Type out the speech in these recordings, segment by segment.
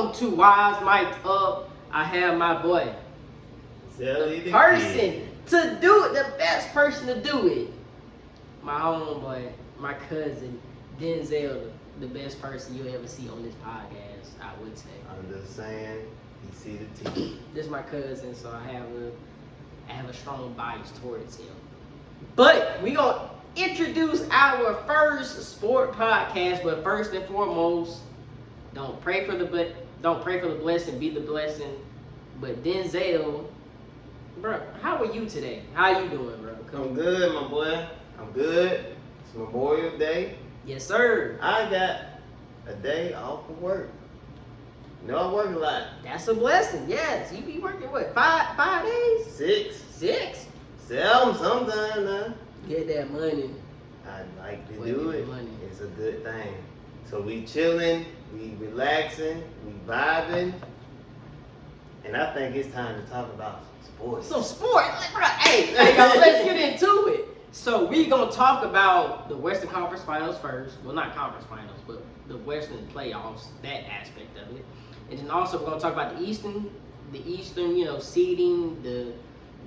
Welcome to Wise Mic'd Up. I have my boy, Zelly the person kid. to do it, the best person to do it. My homeboy, my cousin, Denzel, the best person you'll ever see on this podcast, I would say. I'm just saying, you see the team. This is my cousin, so I have a strong bias towards him. But we gonna introduce our first sport podcast. But first and foremost, don't pray for the blessing, be the blessing. But Denzel, bro, how are you today? How you doing, bro? I'm good, my boy. I'm good. It's Memorial Day. Yes, sir. I got a day off of work. You know, I work a lot. That's a blessing. Yes, you be working what? Five days? 6, 6? 7 sometimes now. Get that money. I like to Well, do get it. the money. It's a good thing. So we chilling, we relaxing, we vibing. And I think it's time to talk about sports. Some sport, bro. Hey, y'all, let's get into it. So we gonna talk about the Western Conference Finals first. Well, not Conference Finals, but the Western playoffs, that aspect of it. And then also we're gonna talk about the Eastern, seeding, the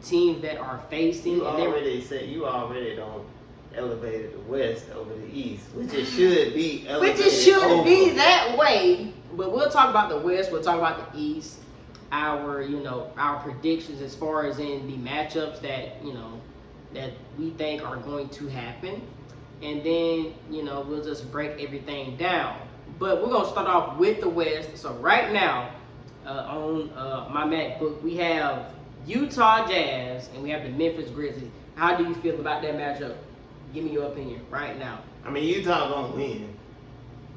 teams that are facing. You already don't elevated the West over the East, which it should be elevated Which it should over. be that way. But we'll talk about the West. We'll talk about the East. Our predictions as far as in the matchups that we think are going to happen, and then we'll just break everything down. But we're gonna start off with the West. So right now, on my MacBook, we have Utah Jazz and we have the Memphis Grizzlies. How do you feel about that matchup? Give me your opinion right now. I mean, Utah gonna win.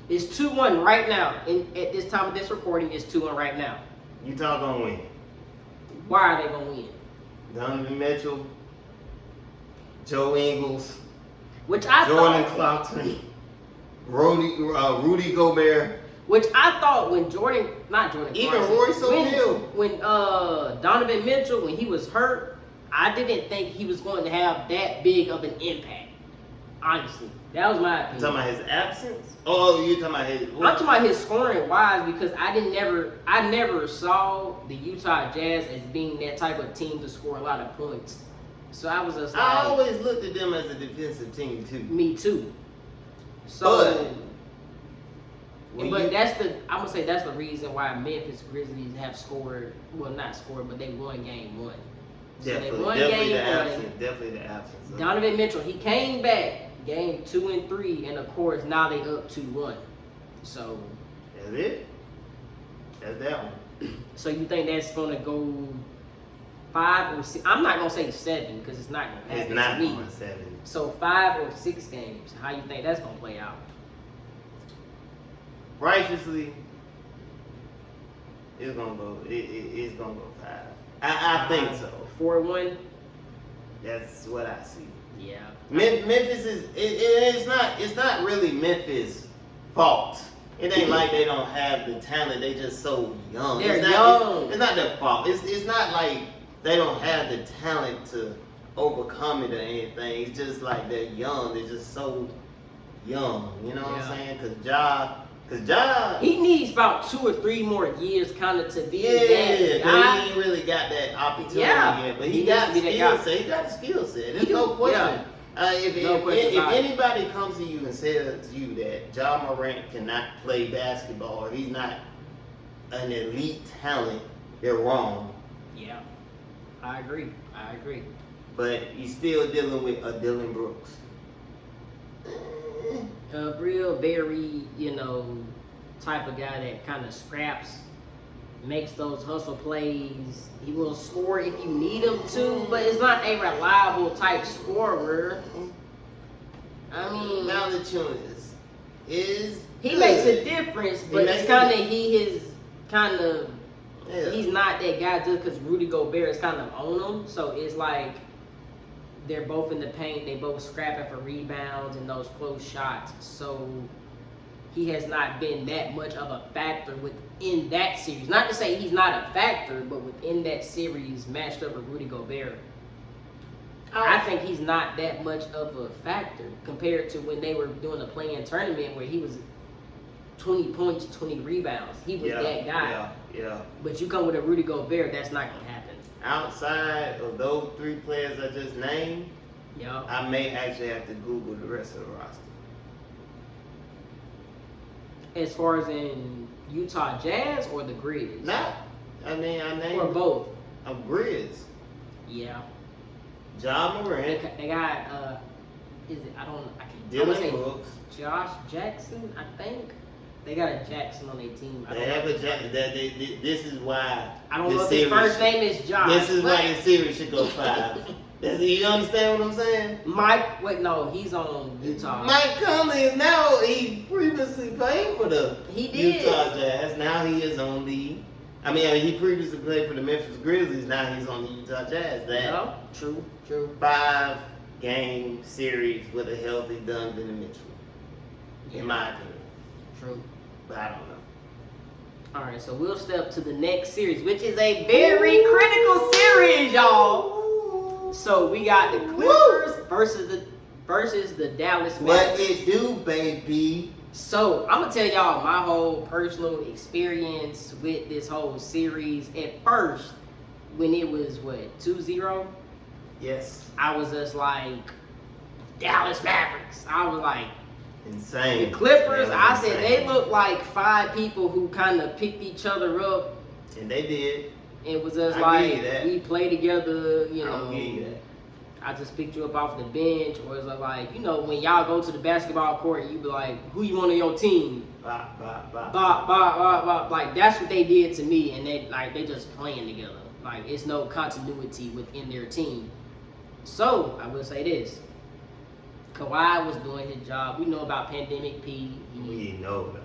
It's 2-1 right now. At this time of this recording, it's 2-1 right now. Utah gonna win. Why are they gonna win? Donovan Mitchell, Joe Ingles, Which I Jordan thought, Clarkson, Rudy Gobert. when not Jordan, Even Clarkson, Royce O'Neal. when Donovan Mitchell, when he was hurt, I didn't think he was going to have that big of an impact. Honestly, that was my opinion. You talking about his absence? Oh, you talking about his? I'm talking about his scoring wise because I never saw the Utah Jazz as being that type of team to score a lot of points. So I was just like, I always looked at them as a defensive team too. me too. So, When but you- I'm gonna say that's the reason why Memphis Grizzlies have scored. Well, not scored, but they won game 1. So they won definitely game the 1. absence. Definitely the absence. of- Donovan Mitchell, he came back game 2 and 3, and of course now they up 2-1. So That's it. That's that one. So you think that's gonna go 5 or 6? I'm not gonna say 7 because it's not gonna It's happen not to me. going 7. So 5 or 6 games. How you think that's gonna play out? Righteously, it's gonna go. It's gonna go 5. I think so. 4-1. That's what I see. Yeah. Memphis is. It's not really Memphis' fault. It ain't like they don't have the talent. They just so young. They're it's not, young. It's not their fault. It's not like they don't have the talent to overcome it or anything. It's just like they're young. They're just so young. You know what Yeah. I'm saying? Cause Ja, He needs about 2 or 3 more years, kind of, to be yeah, that but guy. he ain't really got that opportunity Yeah. yet. But He he got needs to be skill that guy. set. He got the skill set. He There's do, no question. yeah. If No question about it. anybody comes to you and says to you that Ja Morant cannot play basketball or he's not an elite talent, they're wrong. Yeah. I agree. But he's still dealing with a Dylan Brooks. A real very, type of guy that kind of scraps, makes those hustle plays. He will score if you need him to, but it's not a reliable type scorer. I mean, Valanciunas is he good. makes a difference, but makes it's a Yeah. he's not that guy just because Rudy Gobert is kind of on him. So it's like they're both in the paint, they both scrapping for rebounds and those close shots. So he has not been that much of a factor within that series. Not to say he's not a factor, but within that series matched up with Rudy Gobert. I think he's not that much of a factor compared to when they were doing the play-in tournament where he was 20 points, 20 rebounds. He was that guy. Yeah. But you come with a Rudy Gobert, that's not gonna happen. Outside of those 3 players I just named, Yeah. I may actually have to Google the rest of the roster. As far as in Utah Jazz or the Grizz? I named Or both. Grizz. Yeah. Ja Morant, They got is it I can't Dylan say Brooks. Josh Jackson, I think. They got a Jackson on their team. I They don't have know. a Jackson. This is why. I don't this know if his series- first name is Josh. This is but why the series should go 5. You understand what I'm saying? Mike, wait, no, he's on Utah. Mike Conley is now, he previously played for the He did. Utah Jazz. Now he is on the, he previously played for the Memphis Grizzlies. Now he's on the Utah Jazz. That No, true. 5-game series with a healthy Donovan Mitchell, Yeah, in my opinion. true. But I don't know. All right, so we'll step to the next series, which is a very critical series, y'all. So we got the Clippers versus the Dallas What Mavericks. it do, baby? So I'm gonna tell y'all my whole personal experience with this whole series. At first, when it was 2-0, Yes. I was just like Dallas Mavericks. I was like Insane. the Clippers. That I was said insane. they look like 5 people who kind of picked each other up. And they did. It was just I give you like that. we play together, you know. I'll give you that. I just picked you up off the bench, or it's like, you know, when y'all go to the basketball court, you be like, who you want on your team? Bop. Like that's what they did to me, and they just playing together. Like it's no continuity within their team. So I will say this: Kawhi was doing his job. We know about Pandemic P. We know about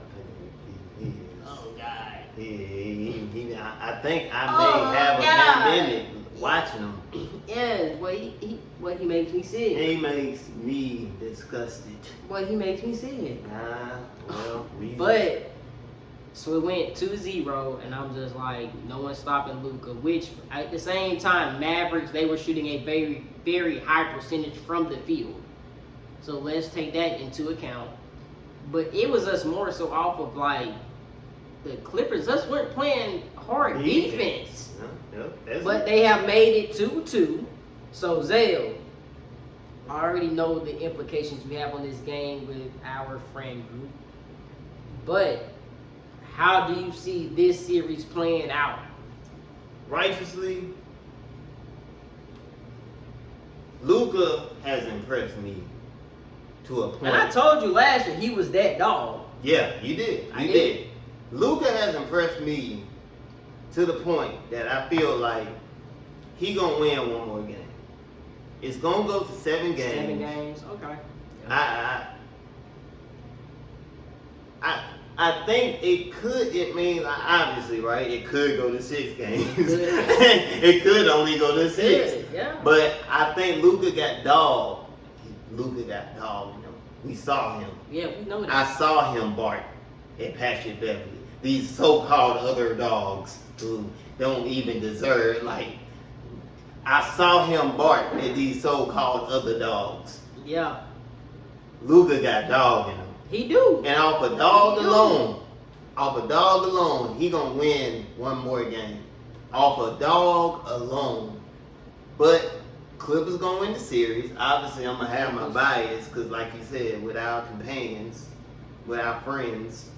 him. Oh God. I think I Oh, may have a God. pandemic watching him. Yeah, what he makes me sick. He makes me disgusted. What he makes me sick. But so it went 2-0, and I'm just like, no one's stopping Luka. Which at the same time, Mavericks, they were shooting a very, very high percentage from the field. So let's take that into account. But it was us more so off of like the Clippers just weren't playing hard defense. But they have made it 2-2. So Zale, I already know the implications we have on this game with our friend group. But how do you see this series playing out? righteously, Luka has impressed me to a point. And I told you last year he was that dog. Yeah, you did. I You did. did. Luka has impressed me to the point that I feel like he gonna win one more game. It's gonna go to 7 games. 7 games, okay. I think it means obviously, right? It could go to 6 games. Could. It could only go to 6. Good, yeah. But I think Luka got dogged. Luka got dogged. You know? We saw him. Yeah, we know I that. saw him bark at Patrick Beverly. These so-called other dogs who don't even deserve, like, I saw him bark at these so-called other dogs. Yeah, Luka got dog in him. he do. And off a dog alone, he gonna win one more game. Off a dog alone. But Clippers gonna win the series. Obviously, I'm gonna have my bias because, like you said, with our companions, with our friends,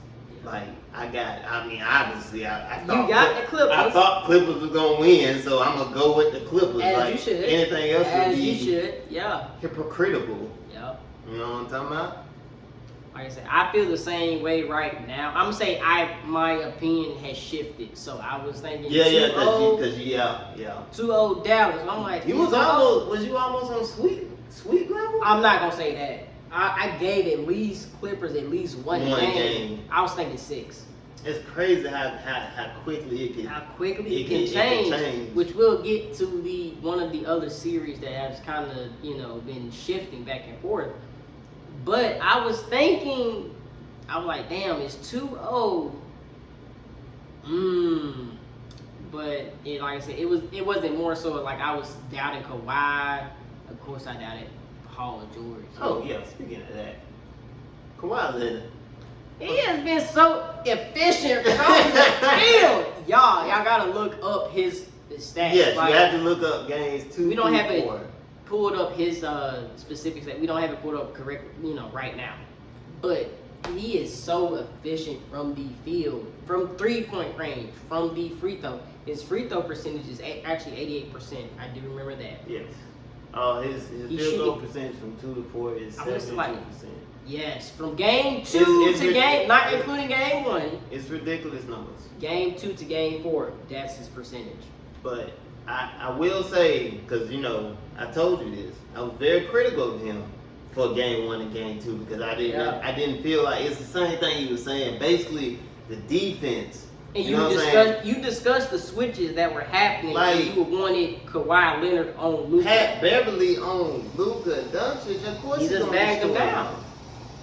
like obviously, I You thought got the Clippers. I thought Clippers was gonna win, so I'm gonna go with the Clippers. As like you should. anything else would As be you should, yeah. hypocritical. Yeah. You know what I'm talking about? Like I said, I feel the same way right now. I'm gonna say my opinion has shifted. So I was thinking Yeah, 2-0, because yeah. 2-0 Dallas. And I'm like, You was 2-0. you almost on sweet level? I'm not gonna say that. I gave at least Clippers at least one One game. game. I was thinking 6. It's crazy how quickly it can. How quickly It it can can change, change. which we'll get to one of the other series that has kind of been shifting back and forth. But I was thinking, I was like, damn, it's 2-0. But like I said, it wasn't more so like I was doubting Kawhi. Of course, I doubted Paul George. Oh yeah, speaking of that, Kawhi Leonard. He has been so efficient from the field. Y'all gotta look up his stats. Yes, Like, you have to look up games 2, we don't 3, have it 4. pulled up his specifics that we don't have it pulled up correct, right now. But he is so efficient from the field, from 3-point range, from the free throw. His free throw percentage is actually 88%. I do remember that. Yes. His He's field goal shooting- percentage from 2 to 4 is I wanna say, like, 72%. Yes, from game 2 It's to game, not including game 1, It's ridiculous numbers. game 2 to game 4, that's his percentage. But I will say, because I told you this, I was very critical of him for game 1 and game 2 because I didn't feel like it's the same thing you were saying. Basically, the defense. And know what I'm saying? you discussed the switches that were happening. Like- and you wanted Kawhi Leonard on Luka. Pat Beverly on Luka Doncic, of course He he's just gonna bagged him score. down.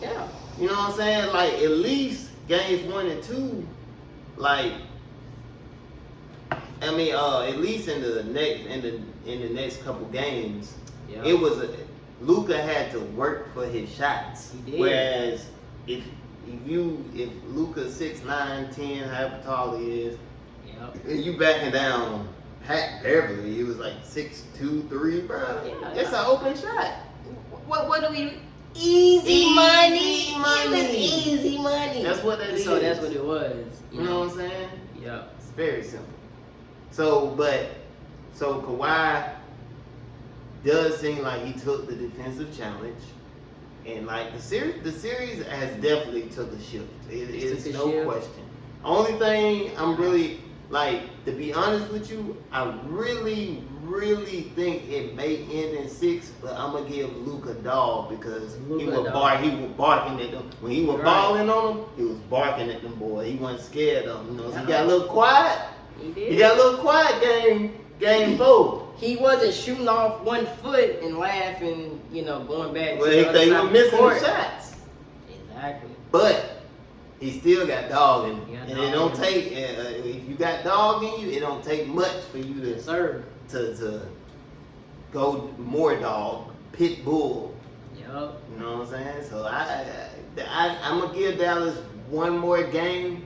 Yeah. You know what I'm saying? Like at least games 1 and 2, like at least in the next couple games, Yeah. it was Luka had to work for his shots. He did. Whereas if Luka's 6'9", 10, however tall he is, Yep. and you backing down Pat Beverly, he was like 6'2", 3, bro. Yeah, It's yeah. an open shot. What do we? Easy money. money. It was easy money. That's what that is. So that's what it was. You know what I'm saying? Yeah. It's very simple. So Kawhi does seem like he took the defensive challenge, and like the series has definitely took a shift. It's took a no shift. question. Only thing I'm really like, to be honest with you, I really think it may end in 6, but I'm gonna give Luka dog because he was barking at them when he was Right. balling on them. He was barking at them boys. He wasn't scared of them. So he Yeah. got a little quiet. He did. He got a little quiet game 4. He wasn't shooting off 1 foot and laughing, going back Well, to the other they side were of the missing court. the shots, Exactly. but he still got dog in him. He got And dog it don't in take if you got dog in you, it don't take much for you Yes, sir. to go more dog, pit bull. Yep. You know what I'm saying? So I'm gonna give Dallas one more game.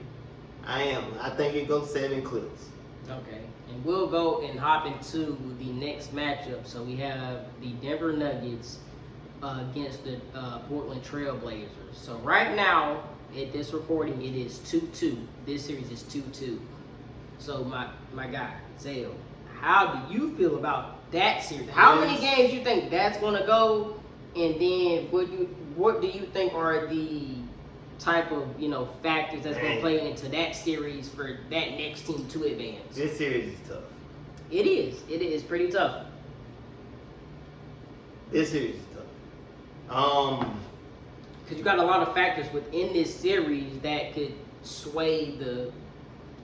I think it goes 7 clips. Okay. And we'll go and hop into the next matchup. So we have the Denver Nuggets against the Portland Trail Blazers. So right now, at this recording, it is 2-2. This series is 2-2. So my guy, Zale, how do you feel about that series? How many games you think that's gonna go? And then what do you think are the type of factors that's gonna play into that series for that next team to advance? This series is tough. It is. It is pretty tough. This series is tough. Because you got a lot of factors within this series that could sway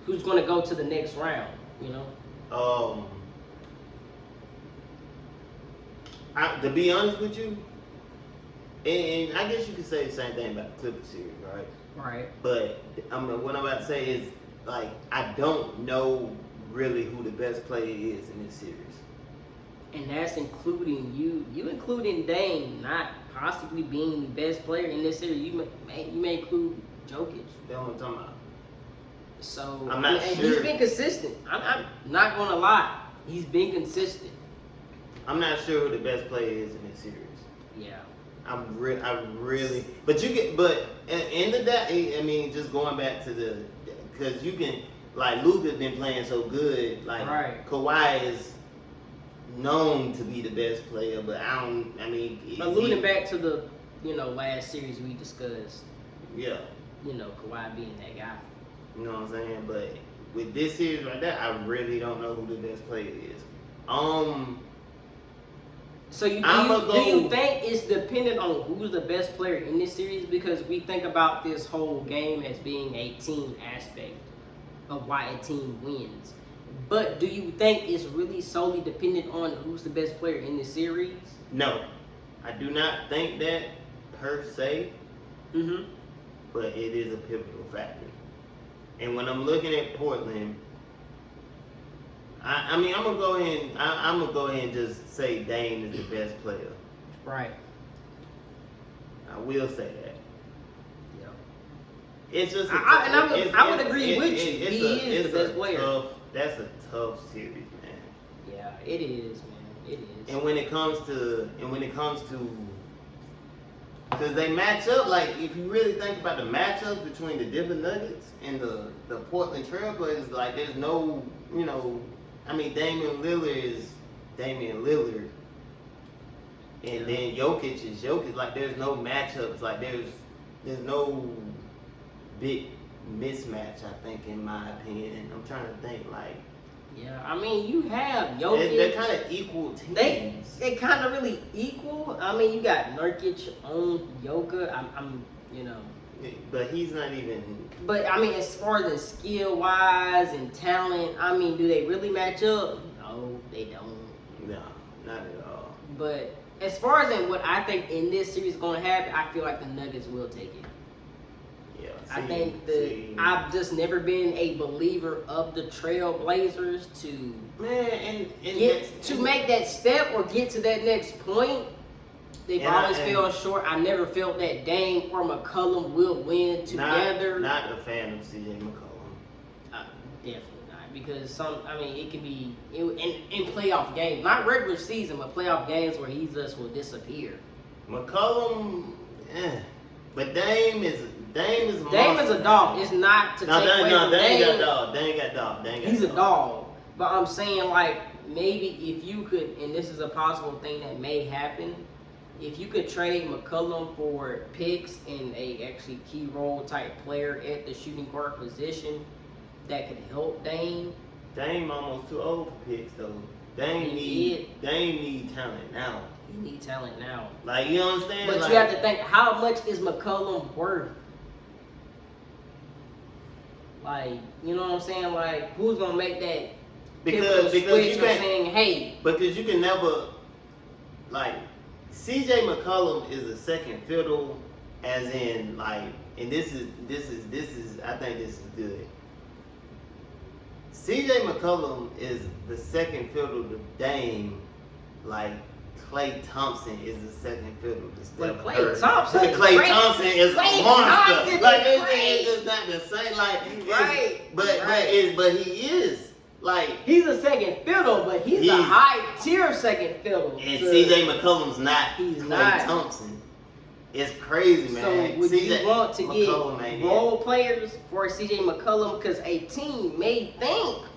who's going to go to the next round. To be honest with you, and I guess you could say the same thing about the Clippers series, right? Right. But what I'm about to say is, like, I don't know really who the best player is in this series. And that's including you. You including Dame not possibly being the best player in this series. You may include Jokic. That's what I'm talking about. So I'm not and sure. he's been consistent. I'm not gonna lie. He's been consistent. I'm not sure who the best player is in this series. Yeah. I really, but in the day, just going back to because you can, like, Luka's been playing so good, like, Right. Kawhi is known to be the best player, but Alluding back to the last series we discussed. yeah, Kawhi being that guy. you know what I'm saying. But with this series right there, I really don't know who the best player is. So do you think it's dependent on who's the best player in this series? Because we think about this whole game as being a team aspect of why a team wins. But do you think it's really solely dependent on who's the best player in this series? No, I do not think that per se, Mm-hmm. but it is a pivotal factor. And when I'm looking at Portland, I'm gonna go in. I'm gonna go ahead and just say Dame is the best player. Right. I will say that. Yeah. It's just. I would agree with you. He is the best player. That's a tough series, man. Yeah, it is, man. It is. And when it comes to, because they match up, like if you really think about the matchups between the Denver Nuggets and the Portland Trailblazers, like there's no, I mean Damian Lillard is Damian Lillard, and then Jokic is Jokic. Like there's no matchups. Like there's no big mismatch. I think, in my opinion, I'm trying to think like. Yeah, I mean, you have Jokic. They're kind of equal teams. They kind of really equal. I mean, you got Nurkic on Jokic. I'm. But he's not even. But I mean, as far as skill wise and talent, I mean, do they really match up? No, they don't. No, not at all. But as far as in what I think in this series is going to happen, I feel like the Nuggets will take it. Yeah, I think I've just never been a believer of the Trailblazers to make that step or get to that next point. They've always fell short. I never felt that Dame or McCollum will win together. Not a fan of CJ McCollum. Definitely not, because it could be in playoff games, not regular season, but playoff games where he just will disappear. McCollum, but Dame is a dog. It's not to take away from Dame. Dame got dog. He's a dog. But I'm saying, like, maybe if you could, and this is a possible thing that may happen, if you could trade McCollum for picks and a actually key role type player at the shooting guard position that could help Dame. Dame almost too old for picks though. Dame need talent now. He need talent now. Like, you understand? But you have to think, how much is McCollum worth? Like, you know what I'm saying? Like, who's gonna make that because switch you of saying, hey? Because you can never, like, CJ McCollum is a second fiddle, as in, like, and this is I think this is good. CJ McCollum is the second fiddle to Dame, like Klay Thompson is the second fiddle to Steph Curry. Klay Thompson is a monster. Like it's just not the same. Like but he is. Like, he's a second fiddle, but he's a high tier second fiddle. And CJ McCollum's not Klay Thompson. It's crazy, man. So would you want to get role players for CJ McCollum? Because a team may think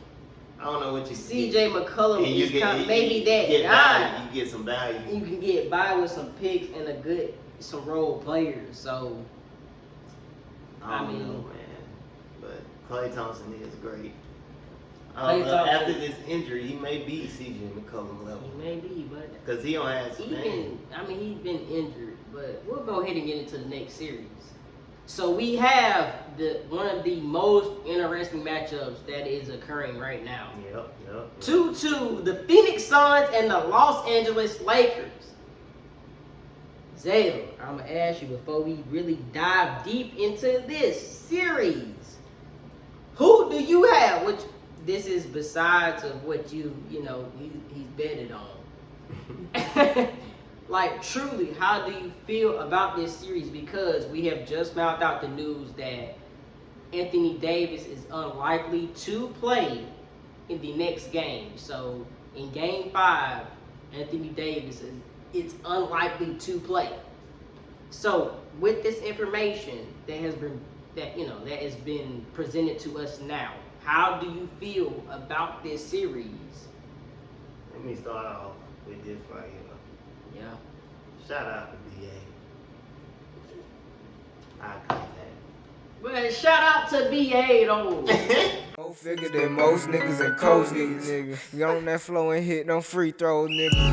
I don't know what you CJ McCollum is maybe that guy. You get some value. You can get by with some picks and some role players. So I don't know, man. But Klay Thompson is great. After this injury, he may be CJ McCollum level. He may be, but because he don't have some name. He's been injured, but we'll go ahead and get into the next series. So we have one of the most interesting matchups that is occurring right now. Yep. 2-2, the Phoenix Suns and the Los Angeles Lakers. Zale, I'm gonna ask you before we really dive deep into this series. Who do you have? Which this is besides of what he's betted on. Like, truly, how do you feel about this series? Because we have just found out the news that Anthony Davis is unlikely to play in the next game. So, in Game 5, Anthony Davis it's unlikely to play. So, with this information that has been presented to us now, how do you feel about this series? Let me start off with this right here. Yeah. Shout out to BA. Eye contact. Well, shout out to BA though. More figure than most niggas and coach niggas. You on that flow and hit no free throws, nigga.